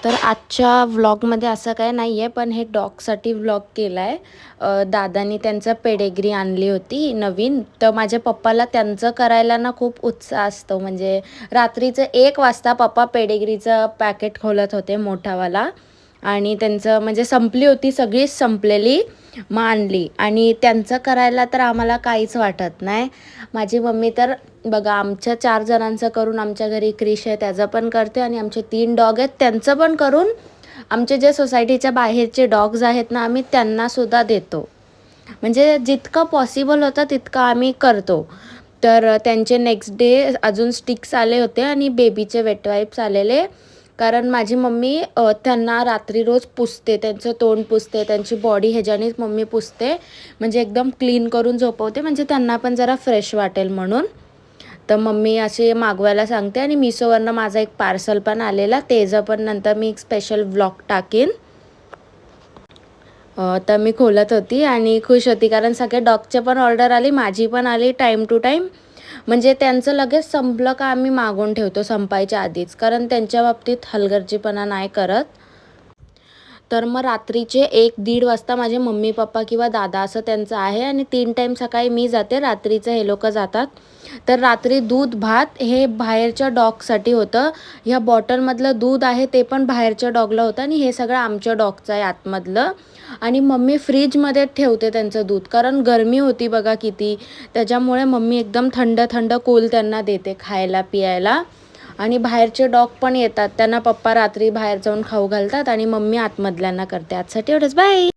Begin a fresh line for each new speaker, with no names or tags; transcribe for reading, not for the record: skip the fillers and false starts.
तर आजच्या व्लॉगमध्ये असं काय नाही आहे, पण हे डॉगसाठी व्लॉग केला आहे. दादानी त्यांचं पेडेग्री आणली होती नवीन, तर माझ्या पप्पाला त्यांचं करायला ना खूप उत्साह असतो. म्हणजे रात्रीचं 1 वाजता पप्पा पेडेग्रीचं पॅकेट खोलत होते मोठावाला, आणि त्यांचं म्हणजे संपली होती, सगळीच संपलेली, मग आणली. आणि त्यांचं करायला तर आम्हाला काहीच वाटत नाही. माझी मम्मी तर बघा आमच्या 4 जणांचं करून, आमच्या घरी क्रिश आहे त्याचं पण करते, आणि आमचे 3 डॉग आहेत त्यांचं पण करून, आमचे जे सोसायटीच्या बाहेरचे डॉग्स आहेत ना, आम्ही त्यांनासुद्धा देतो. म्हणजे जितकं पॉसिबल होतं तितकं आम्ही करतो. तर त्यांचे नेक्स्ट डे अजून स्टिक्स आले होते आणि बेबीचे वेट वाईप्स आलेले. कारण माझी मम्मी त्यांना रात्री रोज पुसते, त्यांचं तोंड पुसते, त्यांची बॉडी ह्याच्यानेच मम्मी पुसते. म्हणजे एकदम क्लीन करून झोपवते, म्हणजे त्यांना पण जरा फ्रेश वाटेल म्हणून. तर मम्मी असे मागवायला सांगते. आणि मिशोवरनं माझा एक पार्सल पण आलेला, त्याचं पण नंतर मी एक स्पेशल व्लॉग टाकेन. तर मी खोलत होती आणि खुश होती, कारण सगळे डॉगचे पण ऑर्डर आली, माझी पण आली टाईम टू टाईम. म्हणजे त्यांचं लगेच संपलं का आम्ही मागवून ठेवतो संपायच्या आधीच, कारण त्यांच्या बाबतीत हलगर्जीपणा नाही करत. तर मग रात्रीचे 1-1:30 वाजता माझे मम्मी पप्पा किंवा दादा असं त्यांचं आहे, आणि 3 टाईम सकाळी मी जाते, रात्रीचं हे लोक जातात. तर रात्री दूध भात हे बाहेरच्या डॉगसाठी होतं. ह्या बॉटलमधलं दूध आहे ते पण बाहेरच्या डॉगला होतं, आणि हे सगळं आमच्या डॉगचं आहे आतमधलं. आणि मम्मी फ्रीजमध्ये ठेवते त्यांचं दूध, कारण गरमी होती बघा किती, त्याच्यामुळे मम्मी एकदम थंड थंड कूल त्यांना देते खायला पियायला. आणि बाहेरचे डॉग पण येतात, त्यांना पप्पा रात्री बाहेर जाऊन खाऊ घालतात, आणि मम्मी आतमधल्यांना करते. आजसाठी एवढंच, बाय.